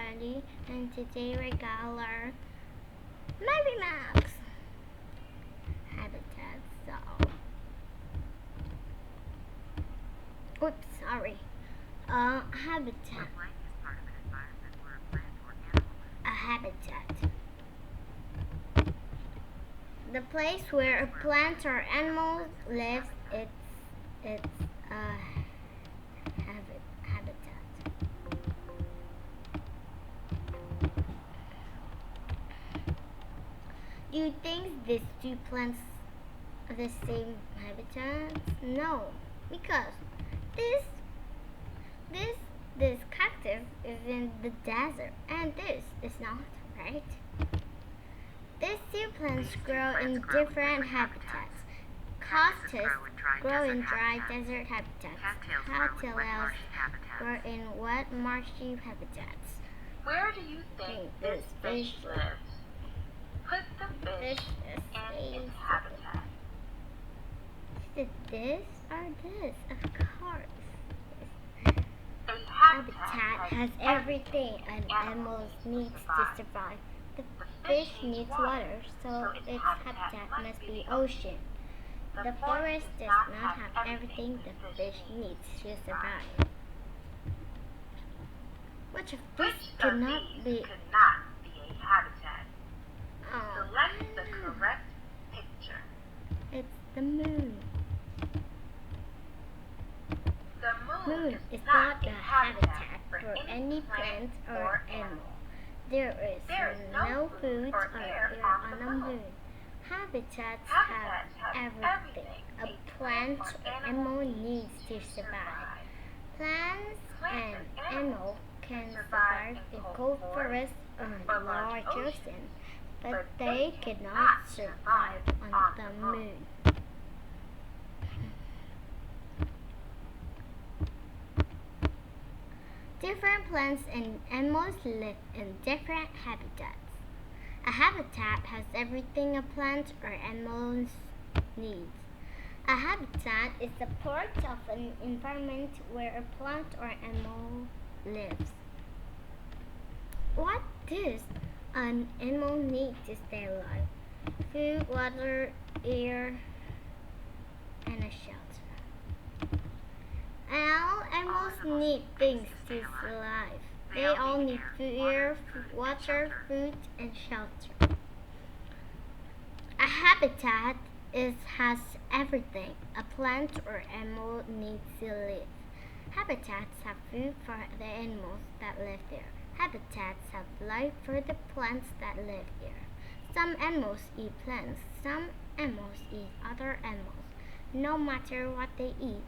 Brandy, and today we're gonna learn Mary Max habitat. Oops, sorry. Habitat. A habitat. The place where a plant or animal lives. It's a habitat. Do you think these two plants are the same habitat? No, because this cactus is in the desert, and this is not, right? These two plants grow in different habitats. Cactus grow in dry desert habitats. Cattails grow in wet, marshy habitats. Where do you think this fish lives? Put the fish in its habitat. Is it this or this? Of course. Its Habitat has everything an animal needs to survive. The fish needs water, so its habitat must be ocean. The forest does not have everything the fish needs to survive. Which of these could not be a habitat? Select the Oh, correct picture. it's the moon. The Moon is not a habitat for any plant or animal. There is no food or air on the moon. Habitats have everything a plant or animal needs to survive. Plants and animals can survive in cold forests or large oceans, but they cannot survive on the moon. Different plants and animals live in different habitats. A habitat has everything a plant or animal needs. A habitat is a part of an environment where a plant or animal lives. What does an animal need to stay alive? Food, water, air, and a shelter. All animals need things to survive. They all need air, water, food, and shelter. A habitat has everything a plant or animal needs to live. Habitats have food for the animals that live there. Habitats have life for the plants that live there. Some animals eat plants, some animals eat other animals. No matter what they eat,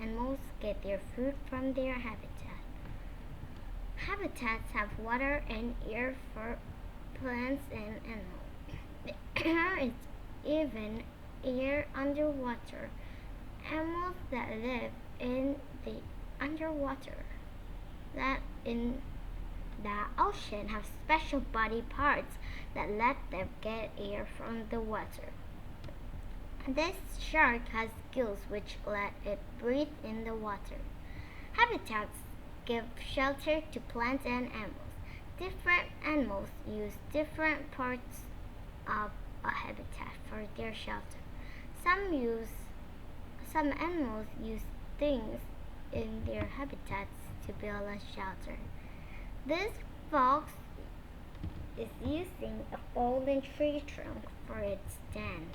animals get their food from their habitat. Habitats have water and air for plants and animals. There is even air underwater. Animals that live in the underwater, that in the ocean, have special body parts that let them get air from the water. This shark has gills which let it breathe in the water. Habitats give shelter to plants and animals. Different animals use different parts of a habitat for their shelter. Some animals use things in their habitats to build a shelter. This fox is using a fallen tree trunk for its den.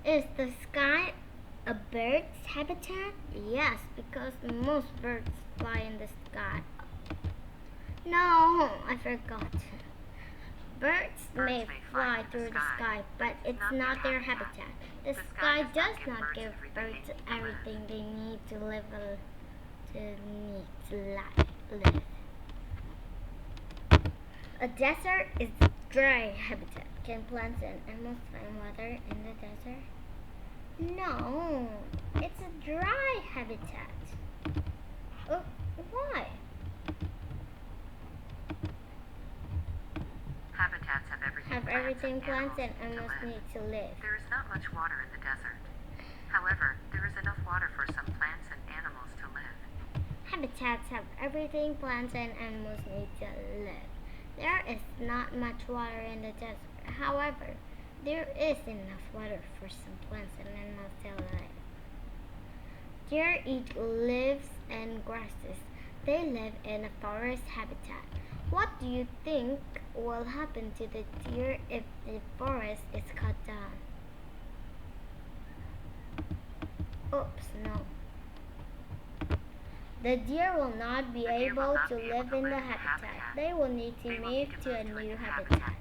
Is the sky a bird's habitat? Yes, because most birds fly in the sky. No, I forgot. Birds may fly through the sky, but it's not their habitat. The sky does not give birds everything they need to live. A desert is dry habitat. Can plants and animals find water in the desert? No, it's a dry habitat. Oh, why? Habitats have everything Plants and animals need to live. There is not much water in the desert. However, there is enough water for some plants and animals to live. Habitats have everything plants and animals need to live. There is not much water in the desert. However, there is enough water for some plants and animals to live. Deer eat leaves and grasses. They live in a forest habitat. What do you think will happen to the deer if the forest is cut down? Oops, no. The deer will not be able to live in the habitat. They will need to move to a new habitat.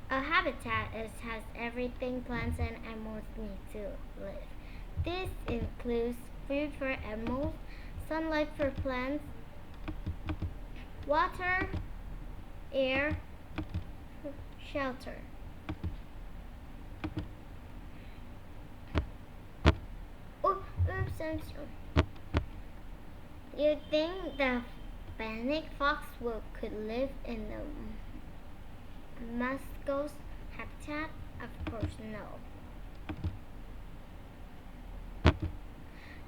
A habitat has everything plants and animals need to live. This includes food for animals, sunlight for plants, water, air, shelter. Oops, I'm sorry. You think the fennec fox could live in the musk's habitat? Of course, no.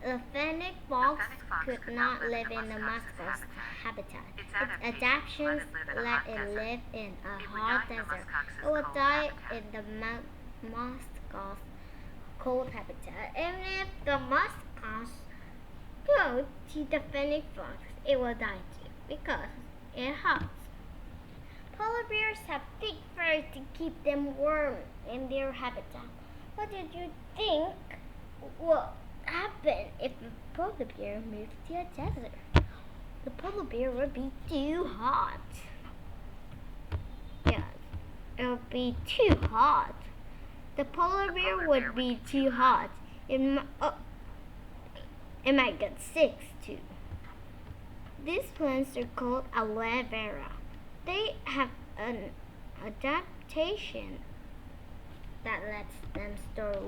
The fennec fox could not live in the musk's habitat. Its adaptations let it live in a hot desert. It would die in the musk's cold habitat. Even if the musk go to the fennec fox, it will die too because it's hot. Polar bears have thick fur to keep them warm in their habitat. What did you think will happen if a polar bear moved to a desert? The polar bear would be too hot. Yes, it would be too hot. The polar bear would be too hot. It might get sick too. These plants are called aloe vera. They have an adaptation that lets them store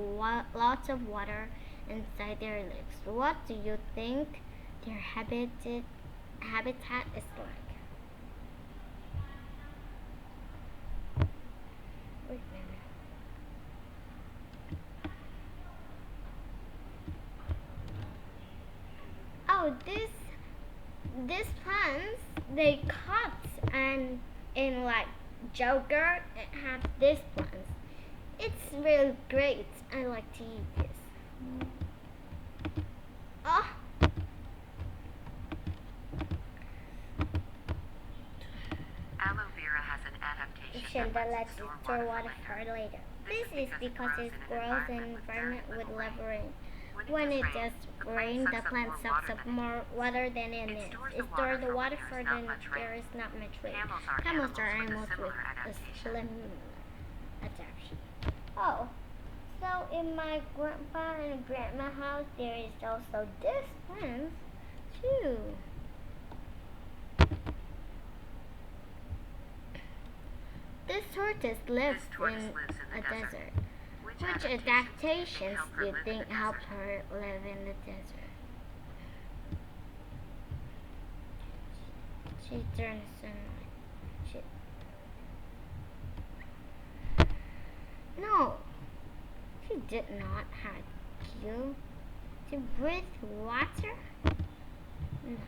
lots of water inside their leaves. What do you think their habitat is like? Wait a minute. Oh, these plants they cut and in like yogurt and have these plants. It's really great. I like to eat this. Oh. Aloe vera has an adaptation That lets it store water for later. This is because it grows in an environment with less rain. When it does rain, the plant sucks up more water than it needs. It stores the water for when there is not much rain. Camels are animals with a slim adaptation. Oh, so in my grandpa and grandma's house, there is also this plant too. This tortoise lives in a desert. Which adaptations do you think helped her live in the desert? She turns sunlight. No, she did not have Q to breathe water. No.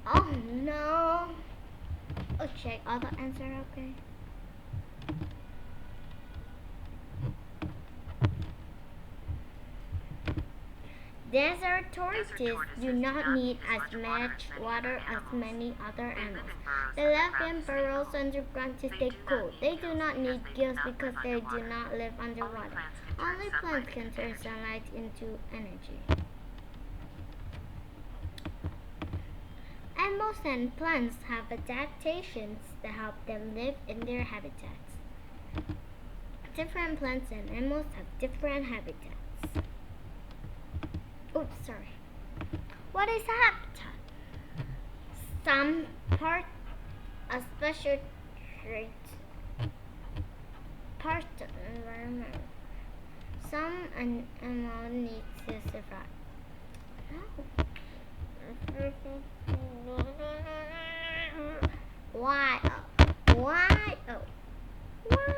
Oh no. Oh, check all the answers, okay? Desert tortoises do not need as much water as many other animals. They live in burrows underground to stay cool. They do not need gills because they do not live underwater. Only plants can turn sunlight into energy. Animals and plants have adaptations that help them live in their habitats. Different plants and animals have different habitats. Oops, sorry. What is a habitat? Some part, a special trait, part of the environment. Some animal needs to survive. Why? Oh. Why? Oh. Why?